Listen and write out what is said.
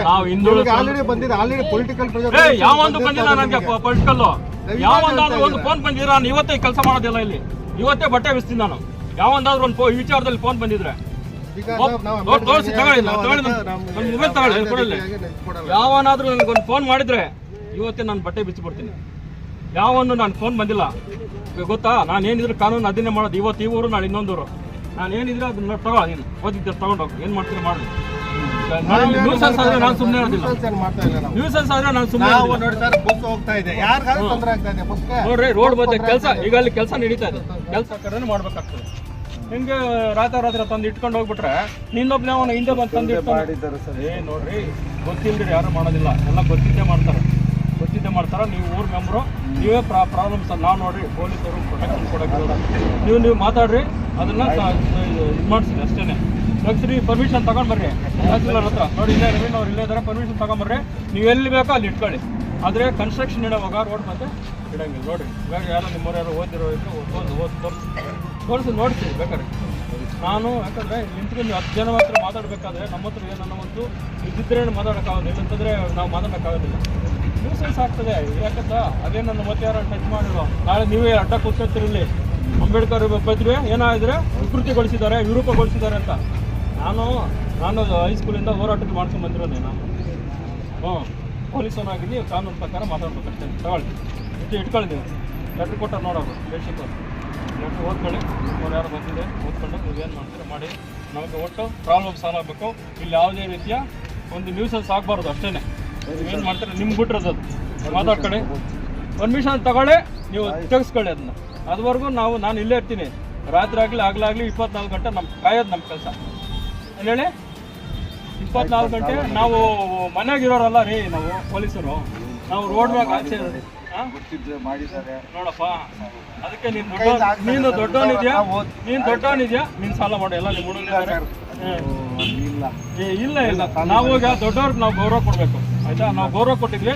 ನಾವು ಹಿಂದುಳಿದ ಆಲ್ರೆಡಿ ಬಂದಿದೆ, ಆಲ್ರೆಡಿ ಪೊಲಿಟಿಕಲ್ ಯಾವೊಂದು ಬಂದಿಲ್ಲ ನನಗೆ ಪೊಲಿಟಿಕಲ್ ಯಾವೊಂದಾದ್ರು ಒಂದು ಫೋನ್ ಬಂದಿದ್ರೆ ನಾನು ಇವತ್ತೇ ಕೆಲಸ ಮಾಡೋದಿಲ್ಲ ಇಲ್ಲಿ, ಇವತ್ತೇ ಬಟ್ಟೆ ಬಿಸ್ತೀನಿ ನಾನು. ಯಾವೊಂದಾದ್ರು ಒಂದು ವಿಚಾರದಲ್ಲಿ ಫೋನ್ ಬಂದಿದ್ರೆ ತೋರಿಸಿ ತಗೊಳ್ಳಿ, ನನ್ನ ಮೊಬೈಲ್ ತಗೊಳ್ಳಿ ಕೊಡಲಿ. ಯಾವನಾದ್ರೂ ನನಗೊಂದು ಫೋನ್ ಮಾಡಿದ್ರೆ ಇವತ್ತೇ ನಾನು ಬಟ್ಟೆ ಬಿಚ್ಚಿಬಿಡ್ತೀನಿ. ಯಾವನ್ನು ನಾನು ಫೋನ್ ಬಂದಿಲ್ಲ ಗೊತ್ತಾ. ನಾನು ಏನಿದ್ರು ಕಾನೂನು ಅದನ್ನೇ ಮಾಡೋದು. ಇವತ್ತು ಈ ಊರು ನಾಳೆ ಇನ್ನೊಂದೂರು. ನಾನು ಏನಿದ್ರೆ ಅದನ್ನ ತಗೋ, ನೀನು ಓದಿದ್ದರೆ ತಗೊಂಡೋಗಿ ಏನು ಮಾಡ್ತೀನಿ ಮಾಡಿ. ನ್ಯೂಸೆನ್ಸ್ ಆದ್ರೆ ನಾನು ಸುಮ್ಮನೆ ಇರೋದಿಲ್ಲ. ನ್ಯೂಸೆನ್ಸ್ ಆದ್ರೆ ನಾನು ಸುಮ್ಮನೆ ನೋಡ್ರಿ. ರೋಡ್ ಬಗ್ಗೆ ಕೆಲಸ ಈಗ ಅಲ್ಲಿ ಕೆಲಸ ನಡೀತಾ ಇದೆ, ಕೆಲಸ ಕಡೆನೇ ಮಾಡ್ಬೇಕಾಗ್ತದೆ. ನಿಮ್ಗೆ ರಾತ್ರಿ ತಂದು ಇಟ್ಕೊಂಡು ಹೋಗ್ಬಿಟ್ರೆ ನಿನ್ನೊಬ್ನೇ ಅವನು ಹಿಂದೆ ಬಂದು ತಂದು ಇಟ್ಕೊಂಡು ನೋಡ್ರಿ, ಗೊತ್ತಿಲ್ಲದೆ ಯಾರು ಮಾಡೋದಿಲ್ಲ, ಎಲ್ಲ ಗೊತ್ತಿದ್ದೇ ಮಾಡ್ತಾರೆ. ನೀವು ಊರ್ ಮೆಂಬರು, ನೀವೇ ಪ್ರಾಬ್ಲಮ್ಸ್. ನಾವು ನೋಡ್ರಿ ಪೊಲೀಸರು ಪ್ರೊಟೆಕ್ಷನ್ ಕೊಡೋಕೆ ನೀವು ಮಾತಾಡ್ರಿ, ಅದನ್ನ ಇದು ಮಾಡಿಸಿ ಅಷ್ಟೇ. ಲಕ್ಷ್ರಿ ಪರ್ಮಿಷನ್ ತಗೊಂಡ್ಬರ್ರಿ ತಹಸೀಲ್ದಾರ್ ಹತ್ರ. ನೋಡಿ ಇಲ್ಲೇ ರವೀಣ್ ಅವ್ರು ಇಲ್ಲೇ ಇದ್ದಾರೆ, ಪರ್ಮಿಷನ್ ತಗೊಂಬರ್ರಿ. ನೀವು ಎಲ್ಲಿ ಬೇಕೋ ಅಲ್ಲಿ ಇಟ್ಕೊಳ್ಳಿ. ಆದರೆ ಕನ್ಸ್ಟ್ರಕ್ಷನ್ ಇಡೋವಾಗ ರೋಡ್ ಮತ್ತೆ ಇಡಂಗಿಲ್ಲ. ನೋಡಿರಿ, ಇವಾಗ ಯಾರೋ ನಿಮ್ಮವ್ರು ಯಾರು ಓದಿರೋ ಇದ್ರು ತೋರಿಸಿ ನೋಡ್ತೀವಿ ಬೇಕಾದ್ರೆ. ನಾನು ಯಾಕಂದರೆ ನಿಂತ್ಕೊಂಡು 10 ಜನ ಹತ್ರ ಮಾತಾಡಬೇಕಾದ್ರೆ ನಮ್ಮ ಹತ್ರ ಏನನ್ನೋ ಒಂದು ಇದ್ದಿದ್ರೆ ಮಾತಾಡೋಕ್ಕಾಗೋದು, ಇಲ್ಲಂತಂದರೆ ನಾವು ಮಾತಾಡೋಕ್ಕಾಗೋದಿಲ್ಲ. ನ್ಯೂಸೆನ್ಸ್ ಆಗ್ತದೆ. ಯಾಕಂತ ಅದೇ ನನ್ನ ಮತ್ತೆ ಯಾರು ಟಚ್ ಮಾಡಿರೋ ನಾಳೆ ನೀವೇ ಅಡ್ಡ ಕೂತ್ಕೊಳ್ತಿರಲಿ. ಅಂಬೇಡ್ಕರ್ ಪ್ರತಿಭೆ ಏನಾದರೆ ವಿರೂಪಗೊಳಿಸಿದ್ದಾರೆ ಅಂತ ನಾನು ಹೈಸ್ಕೂಲಿಂದ ಹೋರಾಟಕ್ಕೆ ಮಾಡ್ಕೊಂಡು ಬಂದಿರೋದೆ ನಾನು. ಪೊಲೀಸನಾಗಿ ಕಾನೂನು ಪ್ರಕಾರ ಮಾತಾಡ್ಬೇಕಷ್ಟೇ. ತಗೊಳ್ಳಿ, ಇಟ್ಕೊಳ್ಳಿ. ಲೆಟ್ರ್ ಕೊಟ್ಟಾರೆ ನೋಡೋರು, ಬೇಸಿಕ್ ಲೆಟ್ರ್ ಓದ್ಕೊಳ್ಳಿ. ಅವ್ರು ಯಾರು ಬಂದಿದೆ ಓದ್ಕೊಂಡು ನೀವೇನು ಮಾಡ್ತೀರಾ ಮಾಡಿ. ನಮಗೆ ಒಟ್ಟು ಪ್ರಾಬ್ಲಮ್ ಸಾಲ್ವ್ ಆಗಬೇಕು. ಇಲ್ಲಿ ಯಾವುದೇ ರೀತಿಯ ಒಂದು ನ್ಯೂಸೆನ್ಸ್ ಆಗಬಾರ್ದು ಅಷ್ಟೇ. ಏನು ಮಾಡ್ತಾರೆ ನಿಮ್ಗೆ ಬಿಟ್ಟಿರೋದು ಅದು ಮಾತಾಡ್ಕೊಳ್ಳಿ. ಪರ್ಮಿಷನ್ ತಗೊಳ್ಳಿ, ನೀವು ತೆಗೆಸ್ಕೊಳ್ಳಿ ಅದನ್ನ. ಅದುವರೆಗೂ ನಾನು ಇಲ್ಲೇ ಇರ್ತೀನಿ. ರಾತ್ರಿ ಆಗಲಿ ಆಗಲಾಗಲಿ 24 ಗಂಟೆ ಕಾಯೋದು ನಮ್ಮ ಕೆಲಸ. ಹೇಳಿ, 24 ಗಂಟೆ ನಾವು ಮನೆಯಾಗಿರೋರಲ್ಲ ರೀ. ನಾವು ಪೊಲೀಸರು, ನಾವು ರೋಡ್ ಮ್ಯಾಗ ಆಚೆ ನೋಡಪ್ಪ. ಅದಕ್ಕೆ ನೀನು ದೊಡ್ಡವನಿದ್ಯಾ, ನೀನು ಸಾಲ ಮಾಡು. ಎಲ್ಲ ನಿಮ್ಮ ಹುಡುಗ ಇಲ್ಲ ನಾವು ದೊಡ್ಡವ್ರಿಗೆ ನಾವು ಗೌರವ ಕೊಡಬೇಕು. ಆಯ್ತಾ, ನಾವು ಗೌರವ ಕೊಟ್ಟಿದ್ವಿ.